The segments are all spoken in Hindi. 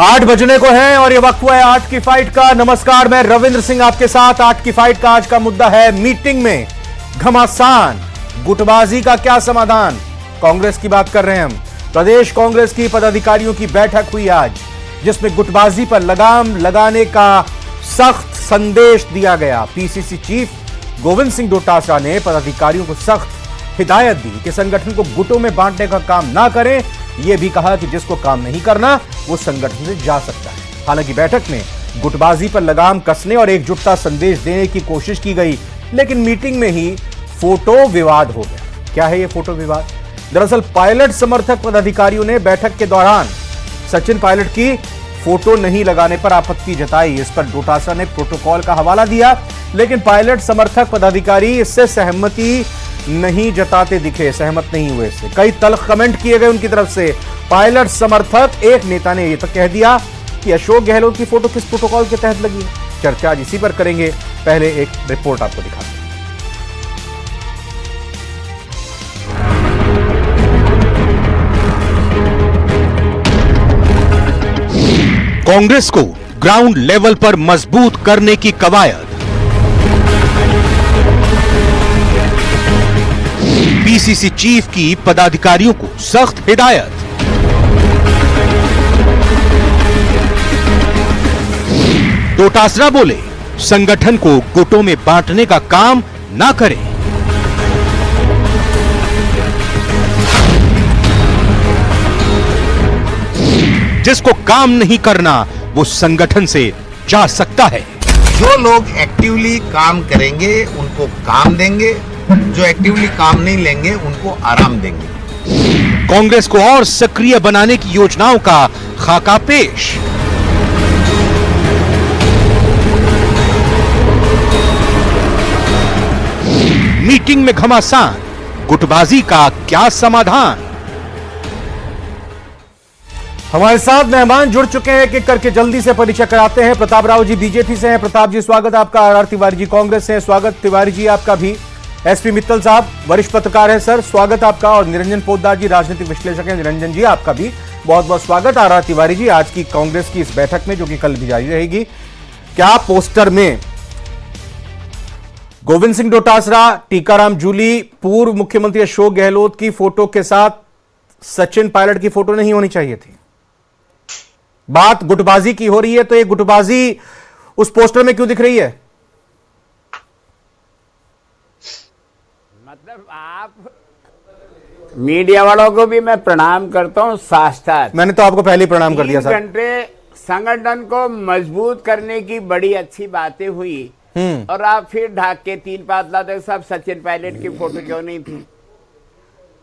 8 बजने को है और ये वक्त हुआ है 8 की फाइट का। नमस्कार, मैं रविंद्र सिंह आपके साथ। 8 की फाइट का आज का मुद्दा है मीटिंग में घमासान, गुटबाजी का क्या समाधान। कांग्रेस की बात कर रहे हैं हम। प्रदेश कांग्रेस की पदाधिकारियों की बैठक हुई आज, जिसमें गुटबाजी पर लगाम लगाने का सख्त संदेश दिया गया। पीसीसी चीफ गोविंद सिंह डोटासरा ने पदाधिकारियों को सख्त हिदायत दी कि संगठन को गुटों में बांटने का काम ना करें। यह भी कहा कि जिसको काम नहीं करना वो संगठन से जा सकता है। हालांकि बैठक में गुटबाजी पर लगाम कसने और एकजुटता संदेश देने की कोशिश की गई, लेकिन मीटिंग में ही फोटो विवाद हो गया। क्या है यह फोटो विवाद? दरअसल पायलट समर्थक पदाधिकारियों ने बैठक के दौरान सचिन पायलट की फोटो नहीं लगाने पर आपत्ति जताई। इस पर डोटासरा ने प्रोटोकॉल का हवाला दिया, लेकिन पायलट समर्थक पदाधिकारी इससे सहमति नहीं जताते दिखे, सहमत नहीं हुए। इससे कई तल्ख कमेंट किए गए उनकी तरफ से। पायलट समर्थक एक नेता ने यह तक कह दिया कि अशोक गहलोत की फोटो किस प्रोटोकॉल के तहत लगी है। चर्चा आज इसी पर करेंगे। पहले एक रिपोर्ट आपको दिखाते हैं। कांग्रेस को ग्राउंड लेवल पर मजबूत करने की कवायद। पीसीसी चीफ की पदाधिकारियों को सख्त हिदायत। डोटासरा बोले, संगठन को गुटों में बांटने का काम ना करें। जिसको काम नहीं करना वो संगठन से जा सकता है। जो लोग एक्टिवली काम करेंगे उनको काम देंगे, जो एक्टिवली काम नहीं लेंगे उनको आराम देंगे। कांग्रेस को और सक्रिय बनाने की योजनाओं का खाका पेश। मीटिंग में घमासान, गुटबाजी का क्या समाधान। हमारे साथ मेहमान जुड़ चुके हैं, एक एक करके जल्दी से परिचय कराते हैं। प्रताप राव जी बीजेपी से हैं। प्रताप जी स्वागत आपका। आर तिवारी जी कांग्रेस से हैं। स्वागत तिवारी जी आपका भी। एसपी मित्तल साहब वरिष्ठ पत्रकार हैं सर, स्वागत आपका। और निरंजन पोद्दार जी राजनीतिक विश्लेषक हैं। निरंजन जी आपका भी बहुत बहुत स्वागत। आर तिवारी जी आज की कांग्रेस की इस बैठक में, जो कि कल भी जारी रहेगी, क्या पोस्टर में गोविंद सिंह डोटासरा, टीकाराम जूली, पूर्व मुख्यमंत्री अशोक गहलोत की फोटो के साथ सचिन पायलट की फोटो नहीं होनी चाहिए थी? बात गुटबाजी की हो रही है, तो ये गुटबाजी उस पोस्टर में क्यों दिख रही है? मतलब आप मीडिया वालों को भी मैं प्रणाम करता हूं साथ। मैंने तो आपको पहले ही प्रणाम कर दिया सर। 3 घंटे संगठन को मजबूत करने की बड़ी अच्छी बातें हुई और आप फिर ढाक के 3 बात लाते सब सचिन पायलट की फोटो क्यों नहीं थी?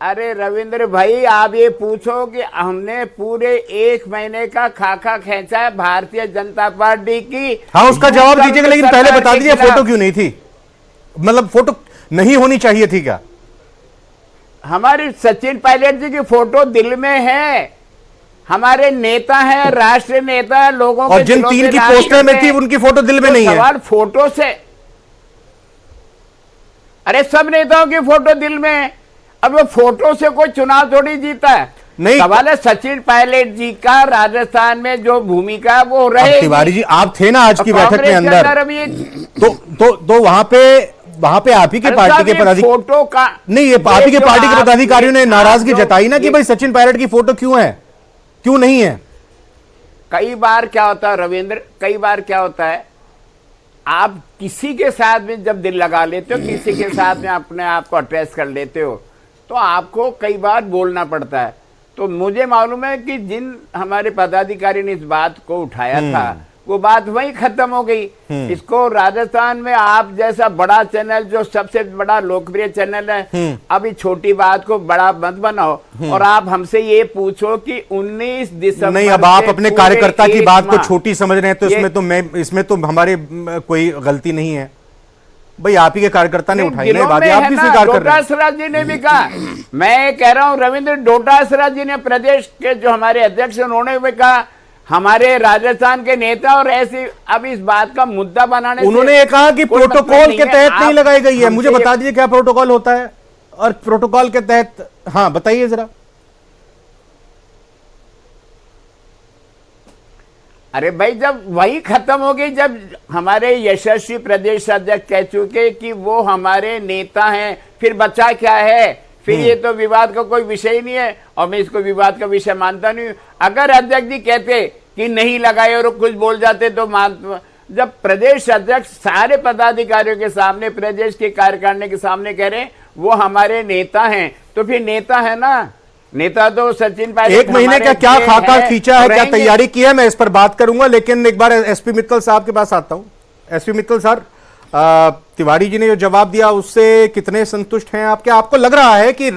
अरे रविंद्र भाई, आप ये पूछो कि हमने पूरे 1 महीने का खाका खींचा है भारतीय जनता पार्टी की। हाँ, उसका जवाब दीजिएगा, लेकिन पहले बता दीजिए फोटो क्यों नहीं थी? मतलब फोटो नहीं होनी चाहिए थी क्या? हमारी सचिन पायलट जी की फोटो दिल में है। हमारे नेता हैं, राष्ट्रीय नेता है, लोगों और जिन 3 की पोस्टर में थी उनकी फोटो दिल में नहीं है। सवाल फोटो से, अरे सब नेताओं की फोटो दिल में है। अब वो फोटो से कोई चुनाव थोड़ी जीता है। नहीं, सवाल है सचिन पायलट जी का राजस्थान में जो भूमिका वो रहे। तिवारी जी आप थे ना आज की बैठक के अंदर, तो वहां पे आप ही के पार्टी के पदाधिकारी, फोटो का नहीं, ये आप ही के पार्टी के पदाधिकारियों ने नाराजगी जताई ना कि भाई सचिन पायलट की फोटो क्यों है, क्यों नहीं है? कई बार क्या होता है रविंद्र, कई बार क्या होता है, आप किसी के साथ में जब दिल लगा लेते हो, किसी के साथ में अपने आप को अटैच कर लेते हो, तो आपको कई बार बोलना पड़ता है। तो मुझे मालूम है कि जिन हमारे पदाधिकारी ने इस बात को उठाया था वो बात वहीं खत्म हो गई। इसको राजस्थान में आप जैसा बड़ा चैनल, जो सबसे बड़ा लोकप्रिय चैनल है, अभी छोटी बात को बड़ा मत बनाओ। और आप हमसे ये पूछो कि 19 दिसंबर, नहीं, अब आप अपने कार्यकर्ता की बात को छोटी समझ रहे हैं, तो इसमें तो हमारे कोई गलती नहीं है भाई। आप ही के कार्यकर्ता ने उठाई ना बात, आप भी स्वीकार कर रहे हैं। डोटासरा जी ने भी कहा, मैं कह रहा हूं रविंद्र, डोटासरा जी ने प्रदेश के जो हमारे अध्यक्ष, उन्होंने भी कहा, हमारे राजस्थान के नेता, और ऐसे अब इस बात का मुद्दा बनाने, उन्होंने ये कहा कि प्रोटोकॉल के तहत नहीं लगाई गई है। मुझे बता दीजिए क्या प्रोटोकॉल होता है और प्रोटोकॉल के तहत, हाँ बताइए जरा। अरे भाई, जब वही खत्म हो गई, जब हमारे यशस्वी प्रदेश अध्यक्ष कह चुके कि वो हमारे नेता हैं, फिर बचा क्या है? फिर ये तो विवाद का कोई विषय ही नहीं है, और मैं इसको विवाद का विषय मानता नहीं हूं। अगर अध्यक्ष जी कहते कि नहीं लगाए और कुछ बोल जाते तो मान, जब प्रदेश अध्यक्ष सारे पदाधिकारियों के सामने, प्रदेश के कार्यकारिणी के सामने कह रहे हैं वो हमारे नेता हैं, तो फिर नेता है ना। नेता तो सचिन पायलट एक महीने का क्या खाका खींचा है, क्या तैयारी की है, मैं इस पर बात करूंगा, लेकिन एक बार एसपी मित्तल साहब के पास आता हूं। एसपी मित्तल सर, तिवारी जी ने जो जवाब दिया उससे कितने संतुष्ट हैं आप? क्या आपको लग रहा है कि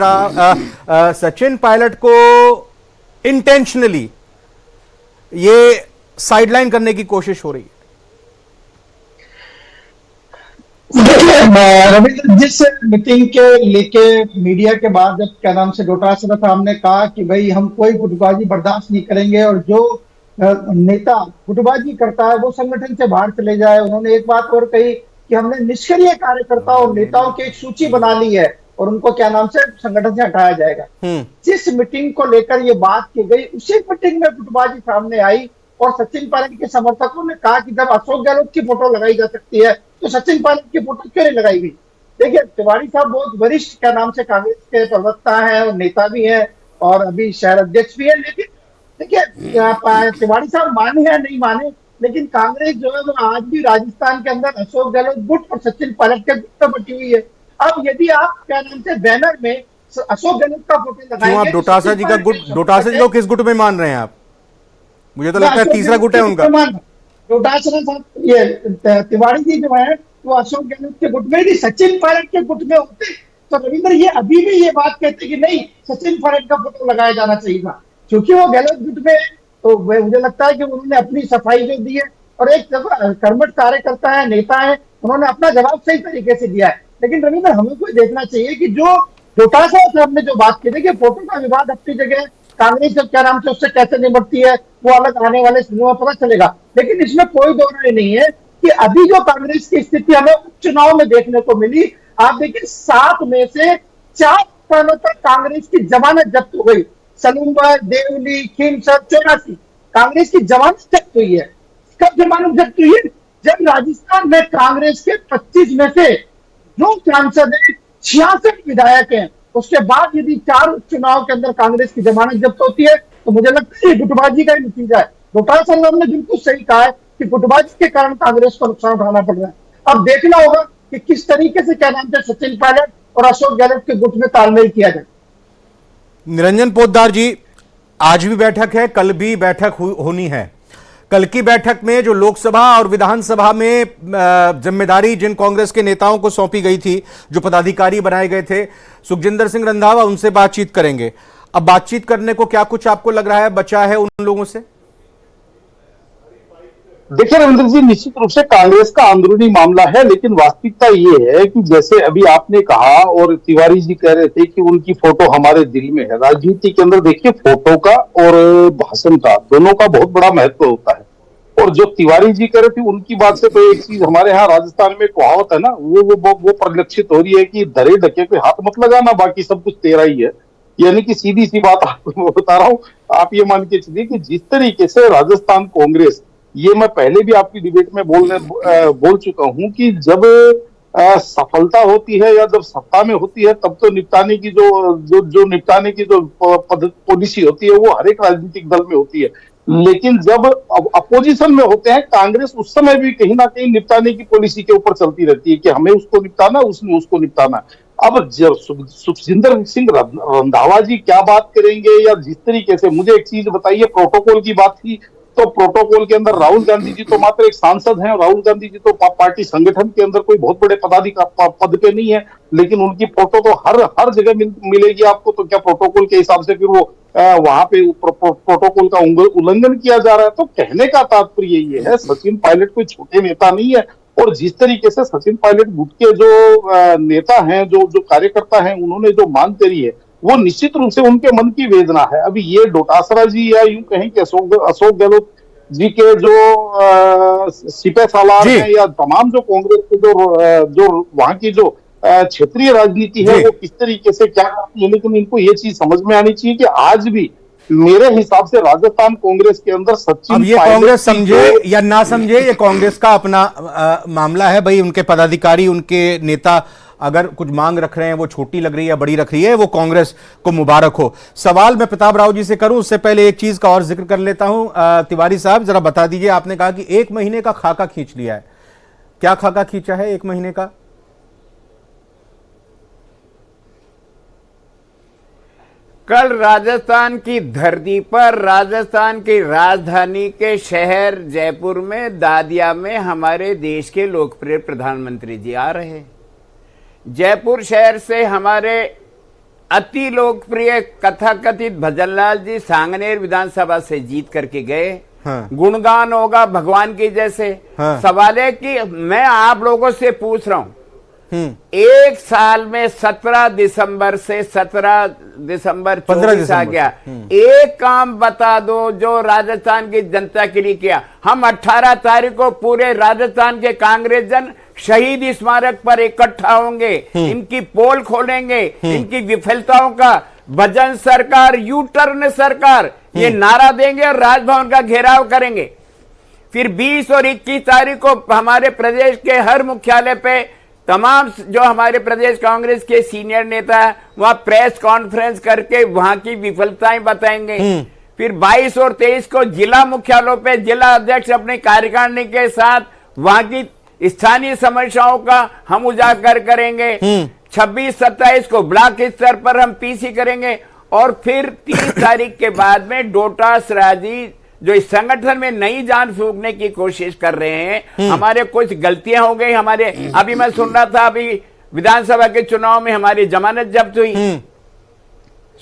सचिन पायलट को इंटेंशनली ये साइडलाइन करने की कोशिश हो रही है? देखिए रविंद्र, जिस मीटिंग के लेके मीडिया के बाद जब क्या नाम से डोटासरा साहब ने कहा कि भाई हम कोई गुटबाजी बर्दाश्त नहीं करेंगे और जो नेता गुटबाजी करता है वो संगठन से बाहर चले जाए, उन्होंने एक बात और कही कि हमने निष्क्रिय कार्यकर्ता और नेताओं की एक सूची बना ली है और उनको क्या नाम से संगठन से हटाया जाएगा। जिस मीटिंग को लेकर ये बात की गई, उसी मीटिंग में गुटबाजी सामने आई और सचिन पायलट के समर्थकों ने कहा कि जब अशोक गहलोत की फोटो लगाई जा सकती है तो सचिन पायलट की फोटो क्यों नहीं लगाई गई? देखिए, तिवारी साहब बहुत वरिष्ठ क्या नाम से कांग्रेस के प्रवक्ता हैं और नेता भी हैं और अभी शहर अध्यक्ष भी है, लेकिन देखिए तिवारी साहब माने या नहीं माने, लेकिन कांग्रेस जो है वो आज भी राजस्थान के अंदर अशोक गहलोत गुट और सचिन पायलट के गुट में बटी हुई है। अब यदि आप क्या नाम से बैनर में अशोक गहलोत का फोटो लगाएंगे, आप डोटासरा जी का गुट, डोटासरा जी को किस गुट में मान रहे हैं आप? मुझे तो लगता है तीसरा गुट है उनका। डोटासरा साहब, ये तिवारी जी जो है वो अशोक गहलोत के गुट में नहीं, सचिन पायलट के गुट में होते तो रविंद्र ये अभी भी ये बात कहते कि नहीं, सचिन पायलट का फोटो लगाया जाना चाहिए था। क्योंकि वो गहलोत गुट में, तो मुझे लगता है कि उन्होंने अपनी सफाई जो दी है और एक कर्मठ कार्यकर्ता है, नेता है, उन्होंने अपना जवाब सही तरीके से दिया है। लेकिन रविंद्र, हमें को देखना चाहिए कि जो डोटासरा साहब ने जो बात की थी कि फोटो का विवाद अपनी जगह, कांग्रेस जब क्या नाम से उससे कैसे निपटती है वो अलग आने वाले दिनों में पता चलेगा, लेकिन इसमें कोई दो राय नहीं है कि अभी जो कांग्रेस की स्थिति हमें उपचुनाव में देखने को मिली, आप देखिए 7 में से 4 स्थानों पर कांग्रेस की जमानत जब्त हो गई। सलूम्बर, देवली, खीमसर, 84 कांग्रेस की जमानत जब्त हुई है। कब जमानत जब्त हुई है? जब राजस्थान में कांग्रेस के 25 में से जो सांसद है 66 विधायक हैं, उसके बाद यदि 4 उपचुनाव के अंदर कांग्रेस की जमानत जब्त होती है तो मुझे लगता है गुटबाजी का ही नतीजा है। डोटासरा साहब ने बिल्कुल सही कहा है कि गुटबाजी के कारण कांग्रेस को नुकसान उठाना पड़ रहा है। अब देखना होगा कि किस तरीके से क्या नाम से सचिन पायलट और अशोक गहलोत के गुट में तालमेल किया जाए। निरंजन पोद्दार जी, आज भी बैठक है, कल भी बैठक होनी है। कल की बैठक में जो लोकसभा और विधानसभा में जिम्मेदारी जिन कांग्रेस के नेताओं को सौंपी गई थी, जो पदाधिकारी बनाए गए थे, सुखजिंदर सिंह रंधावा, उनसे बातचीत करेंगे। अब बातचीत करने को क्या कुछ आपको लग रहा है बचा है उन लोगों से? देखिए रविंद्र जी, निश्चित रूप से कांग्रेस का अंदरूनी मामला है, लेकिन वास्तविकता ये है कि जैसे अभी आपने कहा और तिवारी जी कह रहे थे कि उनकी फोटो हमारे दिल में है। राजनीति के अंदर देखिए फोटो का और भाषण का दोनों का बहुत बड़ा महत्व होता है। और जो तिवारी जी कह रहे थे उनकी बात से तो एक चीज हमारे यहाँ राजस्थान में कहावत है ना, वो परिलक्षित हो रही है कि धरे ढके पे हाथ मत लगाना, बाकी सब कुछ तेरा ही है। यानी कि सीधी सी बात आपको बता रहा हूं, आप ये मान के चलिए कि जिस तरीके से राजस्थान कांग्रेस, ये मैं पहले भी आपकी डिबेट में बोल चुका हूं कि जब सफलता होती है या जब सत्ता में होती है तब तो निपटाने की जो निपटाने की जो पॉलिसी होती है वो हर एक राजनीतिक दल में होती है। लेकिन जब अपोजिशन में होते हैं कांग्रेस, उस समय भी कहीं ना कहीं निपटाने की पॉलिसी के ऊपर चलती रहती है कि हमें उसको निपटाना, उसने उसको निपटाना। अब जब सुखजिंदर सिंह रंधावा जी क्या बात करेंगे या जिस तरीके से, मुझे एक चीज बताइए, प्रोटोकॉल की बात थी तो प्रोटोकॉल के अंदर राहुल गांधी जी तो मात्र एक सांसद हैं, राहुल गांधी जी तो पार्टी संगठन के अंदर कोई बहुत बड़े पद पे नहीं है, लेकिन उनकी फोटो तो हर जगह मिलेगी आपको। तो क्या प्रोटोकॉल के हिसाब से फिर वो वहां पे प्रोटोकॉल का उल्लंघन किया जा रहा है? तो कहने का तात्पर्य ये है, सचिन पायलट कोई छोटे नेता नहीं है। और जिस तरीके से सचिन पायलट गुट के जो नेता हैं, जो कार्यकर्ता हैं, उन्होंने जो मांग करी है वो निश्चित रूप से उनके मन की वेदना है। अभी ये डोटासरा जी या यूं कहें कि अशोक गहलोत जी के जो सिपह सालार हैं या तमाम जो कांग्रेस के जो वहां की जो क्षेत्रीय राजनीति है वो किस तरीके से क्या करती है, लेकिन इनको ये चीज समझ में आनी चाहिए कि आज भी मेरे हिसाब से राजस्थान कांग्रेस के अंदर सचिन अब ये पायलट कांग्रेस की समझे जो- या ना समझे, ये कांग्रेस का अपना मामला है भाई। उनके पदाधिकारी, उनके नेता अगर कुछ मांग रख रहे हैं, वो छोटी लग रही है, बड़ी रख रही है, वो कांग्रेस को मुबारक हो। सवाल मैं प्रताप राव जी से करूं उससे पहले एक चीज का और जिक्र कर लेता हूं। तिवारी साहब, जरा बता दीजिए, आपने कहा कि 1 महीने का खाका खींच लिया है, क्या खाका खींचा है 1 महीने का? कल राजस्थान की धरती पर, राजस्थान की राजधानी के शहर जयपुर में, दादिया में हमारे देश के लोकप्रिय प्रधानमंत्री जी आ रहे हैं। जयपुर शहर से हमारे अति लोकप्रिय कथाकथित भजनलाल जी सांगनेर विधानसभा से जीत करके गए। हाँ। गुणगान होगा भगवान की जैसे। हाँ। सवाल है कि मैं आप लोगों से पूछ रहा हूं, एक साल में 17 दिसंबर से 17 दिसंबर 24 आ गया, एक काम बता दो जो राजस्थान की जनता के लिए किया। हम 18 तारीख को पूरे राजस्थान के कांग्रेस जन शहीद स्मारक पर इकट्ठा होंगे, इनकी पोल खोलेंगे, इनकी विफलताओं का भजन सरकार, यू टर्न सरकार, ये नारा देंगे और राजभवन का घेराव करेंगे। फिर 20 और 21 तारीख को हमारे प्रदेश के हर मुख्यालय पे तमाम जो हमारे प्रदेश कांग्रेस के सीनियर नेता है वहां प्रेस कॉन्फ्रेंस करके वहां की विफलताएं बताएंगे। फिर 22 और 23 को जिला मुख्यालयों पे जिला अध्यक्ष अपने कार्यकारिणी के साथ वहां की स्थानीय समस्याओं का हम उजागर करेंगे। 26-27 को ब्लॉक स्तर पर हम पीसी करेंगे और फिर 30 तारीख के बाद में डोटा सराजी जो इस संगठन में नई जान फूंकने की कोशिश कर रहे हैं। हमारे कुछ गलतियां हो गई हमारे, अभी मैं सुन रहा था, अभी विधानसभा के चुनाव में हमारी जमानत जब्त हुई।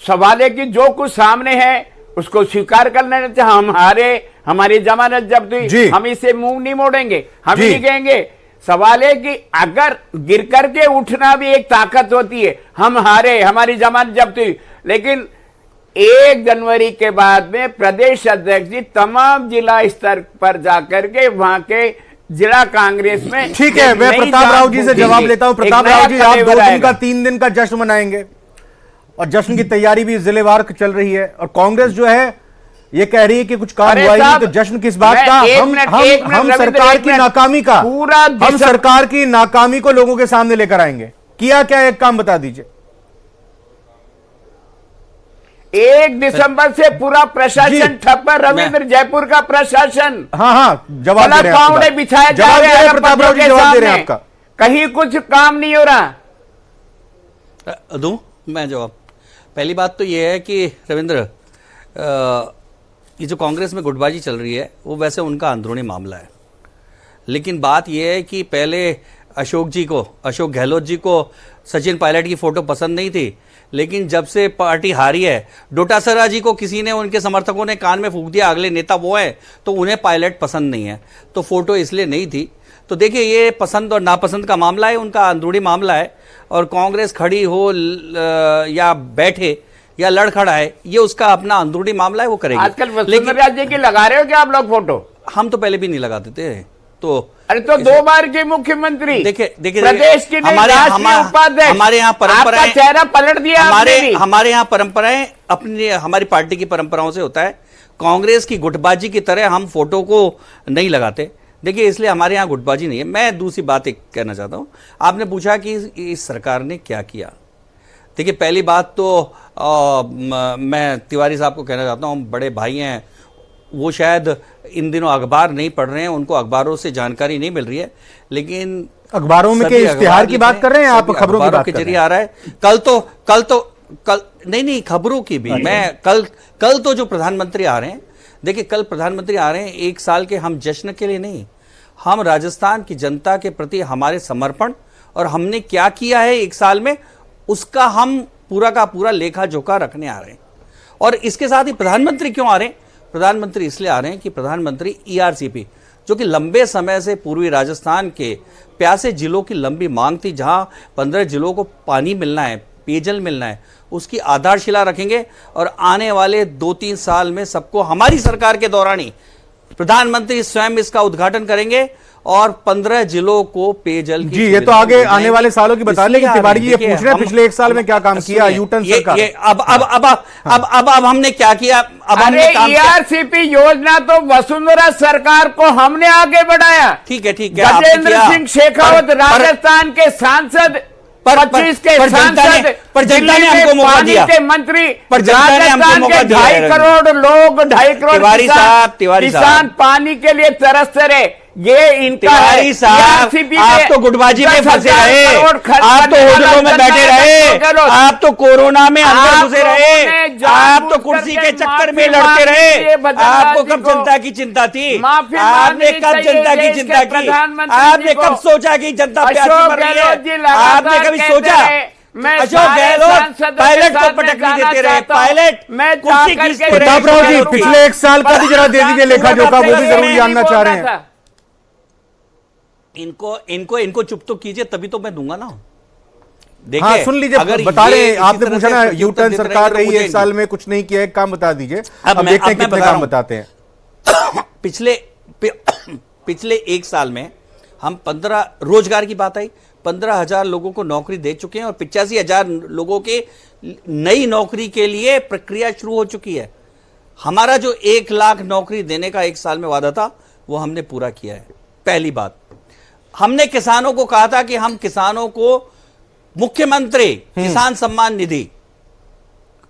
सवाल है कि जो कुछ सामने है उसको स्वीकार करना चाहिए। हम हारे, हमारी जमानत जब्त हुई, हम इसे मुंह नहीं मोड़ेंगे, हम नहीं कहेंगे। सवाल है कि अगर गिर करके उठना भी एक ताकत होती है। हम हारे, हमारी जमानत जब्त हुई, लेकिन 1 जनवरी के बाद में प्रदेश अध्यक्ष जी तमाम जिला स्तर पर जाकर के वहां के जिला कांग्रेस में, ठीक है, मैं प्रताप राव जी से जवाब लेता हूं। प्रताप राव जी, आप 2 दिन का 3 दिन का जश्न मनाएंगे और जश्न की तैयारी भी जिलेवार चल रही है, और कांग्रेस जो है ये कह रही है कि कुछ काम हुआ ही नहीं, तो जश्न किस बात का? हम सरकार की नाकामी का, हम सरकार की नाकामी को लोगों के सामने लेकर आएंगे। किया क्या, एक काम बता दीजिए। 1 दिसंबर से पूरा प्रशासन ठप है, रविंद्र, जयपुर का प्रशासन। हाँ, जवाब दे रहे हैं, कांवड़े बिछाए जा रहे हैं प्रताप राव जी, जवाब दे रहे हैं आपका। कहीं कुछ काम नहीं हो रहा। दूं मैं जवाब। पहली बात तो यह है कि रविंद्र, ये जो कांग्रेस में गुटबाजी चल रही है वो वैसे उनका अंदरूनी मामला है, लेकिन बात यह है कि पहले अशोक गहलोत जी को सचिन पायलट की फोटो पसंद नहीं थी, लेकिन जब से पार्टी हारी है, डोटासरा जी को किसी ने, उनके समर्थकों ने कान में फूंक दिया अगले नेता वो है, तो उन्हें पायलट पसंद नहीं है, तो फोटो इसलिए नहीं थी। तो देखिए, ये पसंद और नापसंद का मामला है, उनका अंदरूनी मामला है, और कांग्रेस खड़ी हो या बैठे या लड़खड़ा है, ये उसका अपना अंदरूनी मामला है, वो करेगी। आजकल वसुंधरा जी की लगा रहे हो क्या आप लोग फोटो? हम तो पहले भी नहीं लगाते थे, तो अरे तो 2 बार के मुख्यमंत्री, देखिए प्रदेश की हमारे यहाँ परंपराएं, चेहरा पलट दिया हमारे यहाँ परंपराएं अपनी, हमारी पार्टी की परंपराओं से होता है। कांग्रेस की गुटबाजी की तरह हम फोटो को नहीं लगाते, देखिए, इसलिए हमारे यहाँ गुटबाजी नहीं है। मैं दूसरी बात एक कहना चाहता हूँ, आपने पूछा कि इस सरकार ने क्या किया। देखिए, पहली बात तो मैं तिवारी साहब को कहना चाहता हूँ, बड़े भाई हैं, वो शायद इन दिनों अखबार नहीं पढ़ रहे हैं, उनको अखबारों से जानकारी नहीं मिल रही है, लेकिन अखबारों में के इश्तिहार की बात कर रहे हैं आप, खबरों की बात के जरिए आ रहा है। कल नहीं खबरों की भी, मैं कल तो जो प्रधानमंत्री आ रहे हैं, देखिए, कल प्रधानमंत्री आ रहे हैं 1 साल के, हम जश्न के लिए नहीं, हम राजस्थान की जनता के प्रति हमारे समर्पण और हमने क्या किया है 1 साल में, उसका हम पूरा का पूरा लेखा जोखा रखने आ रहे हैं। और इसके साथ ही प्रधानमंत्री क्यों आ rहे हैं? प्रधानमंत्री इसलिए आ रहे हैं कि प्रधानमंत्री ERCP, जो कि लंबे समय से पूर्वी राजस्थान के प्यासे जिलों की लंबी मांग थी, जहां 15 जिलों को पानी मिलना है, पेयजल मिलना है, उसकी आधारशिला रखेंगे। और आने वाले 2-3 साल में सबको, हमारी सरकार के दौरान ही प्रधानमंत्री स्वयं इसका उद्घाटन करेंगे और 15 जिलों को पेयजल की जी, ये तो सुविधा आगे मिल आने जाएगी। वाले सालों की बता इसलिए लेकिन आ तिवारी रहे जी ये देखिए, पूछ रहे हैं हम- पिछले एक साल में क्या काम किया सुनिए, यूटर्न ये- सरकार। ये अब हमने क्या किया? अब हमने अरे काम किया। ईआरसीपी योजना तो वसुंधरा सरकार को हमने आगे बढ़ाया। ठीक है आपने गजेंद्र किया। सिंह शेखावत पर- राजस्थान के सांसद, पर- 25 के पर जनता ने- सांसद, पर जनता ने दिल्ली हमको के मौका पानी दिया। के मंत्री, पर जनता ने हमको राजस्थान मौका के दिया 2.5 है। करोड़ लोग, 2.5 करोड़ तिवारी साहब, तिवारी साहब। किसान पानी के लिए तरसते रहे। ये इनका है। तिवारी साहब, ERCP आप में तो गुटबाजी में 10,000 फंसे रहे, करोड़ खर्च आप तो करने वाला होटलों में जनता बैठे का रहे, करोड़। आप तो कोरोना में अंदर आप घुसे लोगों रहे, ने आप जानबूझ तो कुर्सी करके के चक्कर में माफी लड़ते मांगी रहे। थी बदनवाजी आपको कब को। जनता की चिंता थी? माफी आपने मांगनी कब चाहिए जनता की देश चिंता के की? प्रधानमंत्री आपने जी कब को। सोचा कि जनता प्यासी अशोक मर रही गहलोत जी है? लगातार आपने कभी कहते सोचा? रहे, मैं अशोक सारे गहलोत सांसदों के पायलट को साथ में पटकनी जाना देते रहे, चाहता हूं। पायलट मैं कुर्सी जाकर खींचते के रहे। प्रताप राव जी करूंगा। पिछले एक साल का भी जरा दे दीजिए लेखा जोखा, वो भी जरूर मैं जानना नहीं चाह रहे बोल रहा हैं। था। इनको चुप तो कीजिए, तभी तो मैं दूंगा ना। देखिए, हाँ सुन लीजिए, अगर बता ये रहे हैं, इसी आपने तरह पूछा से ना प्रत्युत्तर यूटर्न देते सरकार रहेंगे तो रही मुझे एक साल में, कुछ नहीं किया है, काम बता दीजिए। अब अब मैं देखते हैं बता कितने रहा काम हूं। बताते हैं। पिछले एक साल में हम 15 रोजगार की बात आई, 15,000 लोगों को नौकरी दे चुके हैं और 85,000 लोगों के नई नौकरी के लिए प्रक्रिया शुरू हो चुकी है। हमारा जो 1 लाख नौकरी देने का एक साल में वादा था वो हमने पूरा किया है। पहली बात, हमने किसानों को कहा था कि हम किसानों को मुख्यमंत्री किसान सम्मान निधि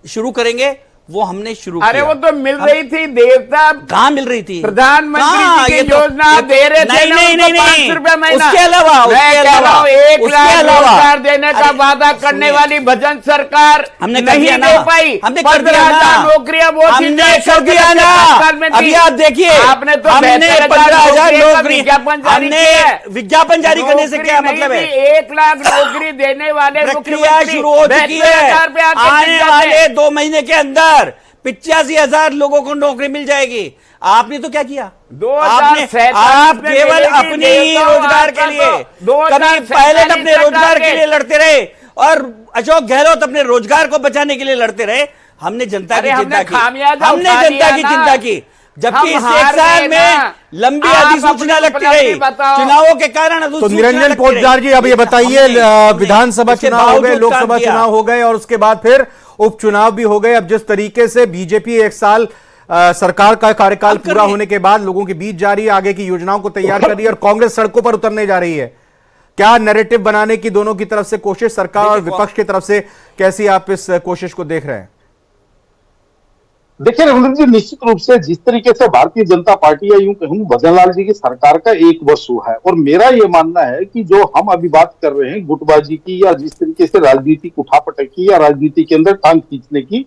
शुरू करेंगे, वो हमने शुरू किया। अरे वो तो मिल रही थी देवता, कहां मिल रही थी? प्रधानमंत्री कहां? जी ये की तो- योजना ये तो- दे रहे थे नहीं, ना, नहीं, उनको नहीं, 500 रुपया महीना। उसके अलावा मैं कह रहा हूं 1 उसके लाख अलावा- रोजगार देने का अरे, वादा करने सुनिए, वाली भजन सरकार हमने कर नहीं दिया ना, दे पाई। हमने कर दिया 15,000 ना, नौकरियां वो थी हमने जो कर दिया ना। 5 साल में थी। अभी आप देखिए, आपने तो हमने 72,000 15,000 नौकरी, विज्ञापन जारी हमने किया है। विज्ञापन जारी करने से क्या मतलब है? 1 लाख नौकरी देने वाले प्रक्रिया मुख्यमंत्री शुरू हो चुकी है। 72,000 पे आके टिक आने जाते वाले हैं। 2 महीने के अंदर 85,000 लोगों को नौकरी मिल जाएगी। आपने तो क्या किया? 2047 आप में केवल मिलेगी, अपने ही देवताओं, रोजगार के आपका लिए, तो 2047 कभी पायलट अपने रोजगार के के लिए लड़ते रहे और अशोक गहलोत अपने रोजगार को बचाने के लिए लड़ते रहे। हमने जनता की अरे चिंता हमने की, खामियाजा हमने उठा जनता लिया की ना। चिंता की, जबकि हम इस हार एक साल गए में ना। लंबी आप अधिसूचना अपनी लगती उपलब्धि रही, बताओ। चुनावों के कारण तो अधिसूचना निरंजन लगती पोद्दार रही। जी अब ये बताइए, हमने विधानसभा इसके चुनाव हो गए, बावजूद लोकसभा काम किया। चुनाव हो गए और उसके बाद फिर उपचुनाव भी हो गए। अब जिस तरीके से बीजेपी एक साल सरकार का कार्यकाल अब पूरा करिए। होने के बाद लोगों के बीच जा रही है, आगे की योजनाओं को तैयार कर रही है और कांग्रेस सड़कों पर उतरने जा रही है। क्या नैरेटिव बनाने की दोनों की तरफ से कोशिश, सरकार और देखिए, विपक्ष की तरफ से, कैसी आप इस कोशिश को देख रहे हैं? देखिए रविंद्र जी, निश्चित रूप से जिस तरीके से भारतीय जनता पार्टी या यूं कहूं भजनलाल जी की सरकार का 1 वर्ष हुआ है और मेरा ये मानना है कि जो हम अभी बात कर रहे हैं गुटबाजी की या जिस तरीके से राजनीतिक उठापटक की या राजनीति के अंदर टांग खींचने की,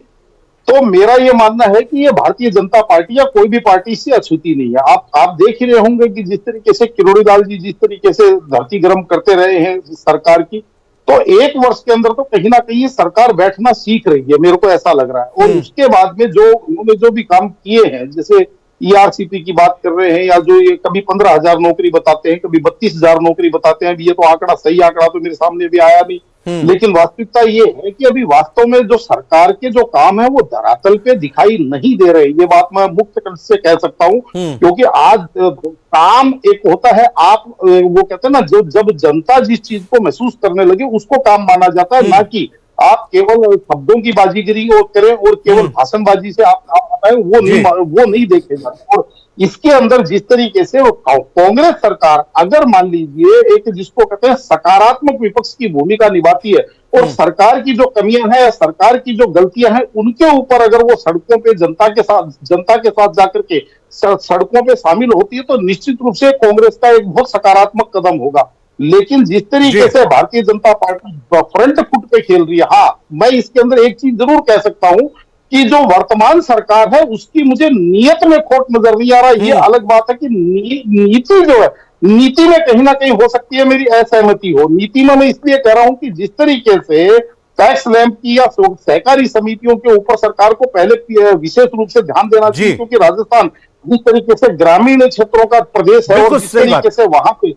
तो मेरा ये मानना है कि ये भारतीय जनता पार्टी या कोई भी पार्टी से अछूती नहीं है। आप देख ही रहे होंगे कि जिस तरीके से किरोड़ी लाल जी जिस तरीके से धरती गर्म करते रहे हैं सरकार की, तो 1 वर्ष के अंदर तो कहीं ना कहीं ये सरकार बैठना सीख रही है, मेरे को ऐसा लग रहा है। और उसके बाद में जो उन्होंने जो भी काम किए हैं, जैसे ईआरसीपी की बात कर रहे हैं या जो ये कभी 15,000 नौकरी बताते हैं, कभी 32,000 नौकरी बताते हैं। अभी ये तो आंकड़ा, सही आंकड़ा तो मेरे सामने भी आया नहीं, लेकिन वास्तविकता ये है कि अभी वास्तव में जो सरकार के जो काम है वो धरातल पे दिखाई नहीं दे रहे। ये बात मैं मुक्त कंठ से कह सकता हूं, क्योंकि आज काम एक होता है, आप वो कहते हैं ना, जो जब जनता जिस चीज को महसूस करने लगे उसको काम माना जाता है, ना कि आप केवल शब्दों की बाजीगरी और करें और केवल भाषणबाजी से आप बताएं, वो नहीं देखे जाते। और इसके अंदर जिस तरीके से कांग्रेस सरकार अगर मान लीजिए एक जिसको कहते हैं सकारात्मक विपक्ष की भूमिका निभाती है और सरकार की जो कमियां हैं, सरकार की जो गलतियां हैं, उनके ऊपर अगर वो सड़कों पे जनता के साथ जाकर के सड़कों पे शामिल होती है, तो निश्चित रूप से कांग्रेस का एक बहुत सकारात्मक कदम होगा। लेकिन जिस तरीके से Bharatiya Janata party front foot पे खेल रही है, हाँ मैं इसके अंदर एक चीज जरूर कह सकता हूं कि जो वर्तमान सरकार है उसकी मुझे नीयत में खोट नजर नहीं आ रहा। ये अलग बात है कि नीति जो है, नीति में कहीं ना कहीं हो सकती है मेरी असहमति हो। नीति में मैं इसलिए कह रहा हूं कि जिस तरीके से टैक्स लैंप की या सहकारी समितियों के ऊपर सरकार को पहले विशेष रूप से ध्यान देना चाहिए, क्योंकि राजस्थान जिस तरीके से ग्रामीण क्षेत्रों का प्रदेश है और जिस तरीके से वहां पे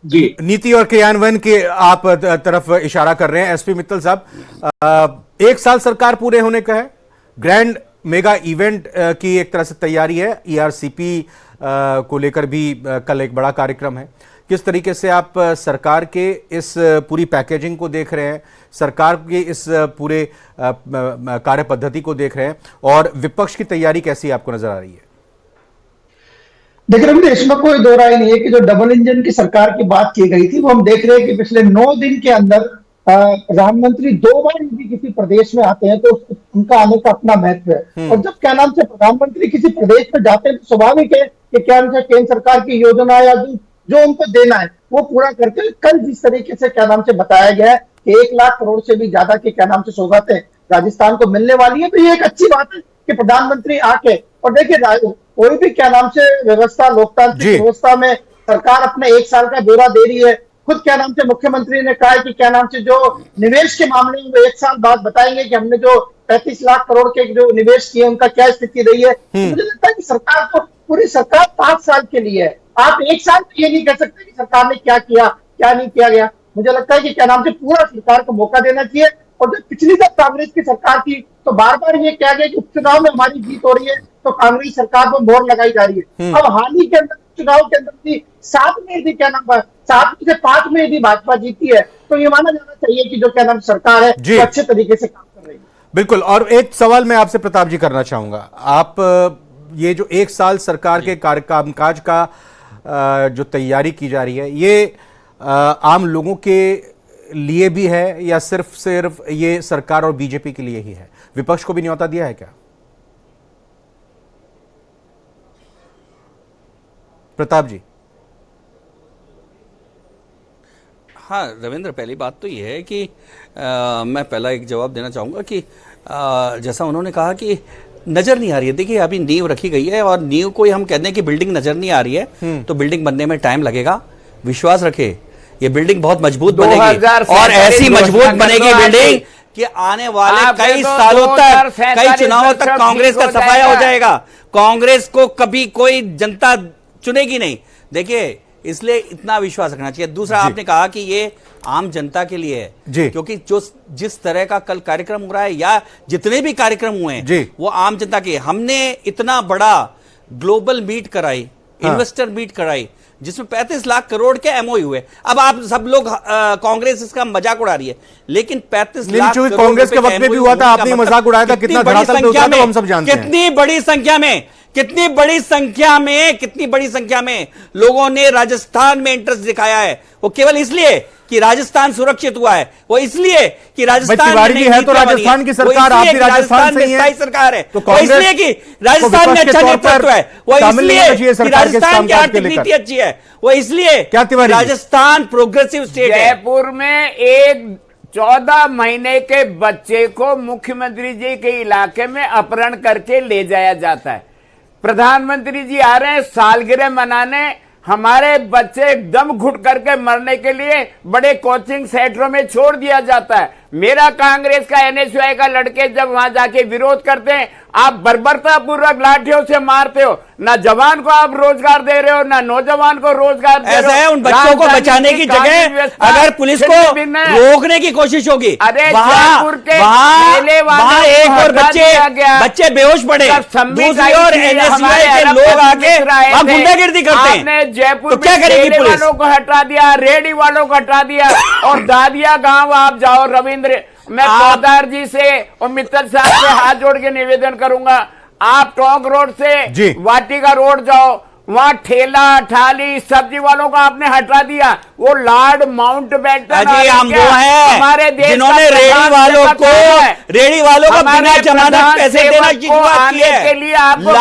जी नीति और क्रियान्वयन के आप तरफ इशारा कर रहे हैं एसपी मित्तल साहब। 1 साल सरकार पूरे होने का है, ग्रैंड मेगा इवेंट की एक तरह से तैयारी है, ईआरसीपी को लेकर भी कल एक बड़ा कार्यक्रम है। किस तरीके से आप सरकार के इस पूरी पैकेजिंग को देख रहे हैं, सरकार के इस पूरे कार्य पद्धति को देख रहे हैं, और विपक्ष की तैयारी कैसी आपको नजर आ रही है? देखिए रविंद्र, इसमें कोई दो राय नहीं है कि जो डबल इंजन की सरकार की बात की गई थी, वो हम देख रहे हैं कि पिछले 9 दिन के अंदर प्रधानमंत्री 2 बार यदि किसी प्रदेश में आते हैं तो उनका आने का अपना महत्व है। और जब क्या नाम से प्रधानमंत्री किसी प्रदेश में जाते हैं तो स्वाभाविक है कि क्या नाम से केंद्र सरकार की योजना या जो उनको देना है वो पूरा करके, कल जिस तरीके से क्या नाम से बताया गया है कि 1 लाख करोड़ से भी ज्यादा की क्या नाम से सौगातें राजस्थान को मिलने वाली है, तो ये एक अच्छी बात है कि प्रधानमंत्री आके, और देखिए कोई भी क्या नाम से व्यवस्था, लोकतांत्रिक व्यवस्था में सरकार अपने 1 साल का ब्यौरा दे रही है। खुद क्या नाम से मुख्यमंत्री ने कहा है कि क्या नाम से जो निवेश के मामले में 1 साल बाद बताएंगे कि हमने जो 35 लाख करोड़ के जो निवेश किए उनका क्या स्थिति रही है। मुझे लगता है कि सरकार को, पूरी सरकार 5 साल के लिए है। आप 1 साल में ये नहीं कह सकते कि सरकार ने क्या किया, क्या नहीं किया गया। मुझे लगता है कि क्या नाम से पूरा सरकार को मौका देना चाहिए। और जब पिछली जब कांग्रेस की सरकार थी तो बार बार ये कहा गया कि उपचुनाव में हमारी जीत हो रही है तो कांग्रेस सरकार पर मोहर लगाई जा रही है। अब हाल ही के अंदर चुनाव के अंदर भी 7 में यदि क्या नाम 7 में से 5 में यदि भाजपा जीती है तो ये माना जाना चाहिए कि जो क्या नाम सरकार है वो अच्छे तरीके से काम कर रही है। बिल्कुल। और एक सवाल मैं आपसे प्रताप जी करना चाहूंगा, आप ये जो 1 साल सरकार के कामकाज का जो तैयारी की जा रही है, ये आम लोगों के लिए भी है या सिर्फ ये सरकार और बीजेपी के लिए ही है? विपक्ष को भी न्योता दिया है क्या प्रताप जी? हाँ रविंद्र, पहली बात तो ये है कि मैं पहला एक जवाब देना चाहूँगा कि जैसा उन्होंने कहा कि नज़र नहीं आ रही है। देखिए अभी नींव रखी गई है और नींव को हम कहते हैं कि बिल्डिंग नज़र नहीं आ रही है तो बिल्डिंग बनने में टाइम लगेगा। विश्वास रखे ये बिल्डिंग बहुत मजबूत बनेगी और ऐसी मजबूत बनेगी बिल्डिंग कि आने वाले कई सालों तक, कई चुनावों तक कांग्रेस का सफाया हो जाएगा। कांग्रेस को कभी कोई जनता चुनेगी नहीं। देखिए इसलिए इतना विश्वास रखना चाहिए। दूसरा, आपने कहा कि ये आम जनता के लिए है क्योंकि जो जिस तरह का कल कार्यक्रम हो रहा है या जितने भी कार्यक्रम हुए हैं वो आम जनता के। हमने इतना बड़ा ग्लोबल मीट कराई, इन्वेस्टर मीट कराई जिसमें 35 लाख करोड़ के एमओयू हुए। अब आप सब लोग कांग्रेस इसका मजाक उड़ा रही है, लेकिन 35 लाख कांग्रेस के वक्त में भी हुआ था, आपने मजाक उड़ाया था, कितना धरातल पे उतरा था हम सब जानते हैं। कितनी बड़ी संख्या में लोगों ने राजस्थान में इंटरेस्ट दिखाया है। वो केवल इसलिए कि राजस्थान सुरक्षित हुआ है, वो इसलिए कि राजस्थान में है तो राजस्थान की सरकार, आप भी राजस्थान से ही है, सरकार है, तो वो इसलिए कि राजस्थान में अच्छा नेतृत्व है, वो इसलिए कि राजस्थान की आर्थिक नीति अच्छी है, वो इसलिए राजस्थान प्रोग्रेसिव स्टेट है। जयपुर में एक 14 महीने के बच्चे को मुख्यमंत्री जी के इलाके में अपहरण करके ले जाया जाता है। प्रधानमंत्री जी आ रहे हैं सालगिरह मनाने, हमारे बच्चे दम घुट करके मरने के लिए बड़े कोचिंग सेंटरों में छोड़ दिया जाता है। मेरा कांग्रेस का एनएसयूआई का लड़के जब वहां जाके विरोध करते हैं, आप बर्बरता पूर्वक लाठियों से मारते हो, ना जवान को आप रोजगार दे रहे हो ना नौजवान को रोजगार दे रहे हो। ऐसा है, उन बच्चों को बचाने की जगह अगर पुलिस को रोकने की कोशिश होगी, वहां एक और बच्चे बेहोश पड़े, दूसरी ओर एनएसयूआई के लोग आके वहां गुंडागिर्दी करते हैं। जयपुर क्या करेगी पुलिस? वालों को हटा दिया, रेडी वालों को हटा दिया, और दादिया गांव आप जाओ रविंद्र, मैं पौदार जी से और मित्तल साहब से हाथ जोड़ के निवेदन करूंगा, आप टोंक रोड से वाटिका रोड जाओ, वहां ठेला ठाली सब्जी वालों को आपने हटा दिया। वो लॉर्ड माउंटबेटन हमारे देश जिन्होंने रेडी वालों को बिना जमानत पैसे देना की शुरुआत की है, के लिए आपको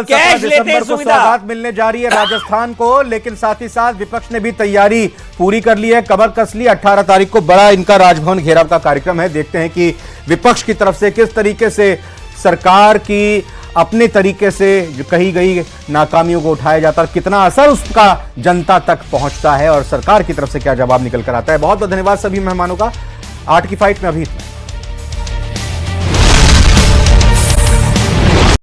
कैश लेते सौगात मिलने जा रही है राजस्थान को, लेकिन साथ ही साथ विपक्ष ने भी तैयारी पूरी कर ली है, कमर कस ली। 18 तारीख को बड़ा इनका राजभवन घेराव का कार्यक्रम है। देखते हैं कि विपक्ष की तरफ से किस तरीके से सरकार की अपने तरीके से जो कही गई नाकामियों को उठाया जाता है, कितना असर उसका जनता तक पहुंचता है और सरकार की तरफ से क्या जवाब निकल कर आता है। बहुत बहुत धन्यवाद सभी मेहमानों का। 8 की फाइट में अभी इतना।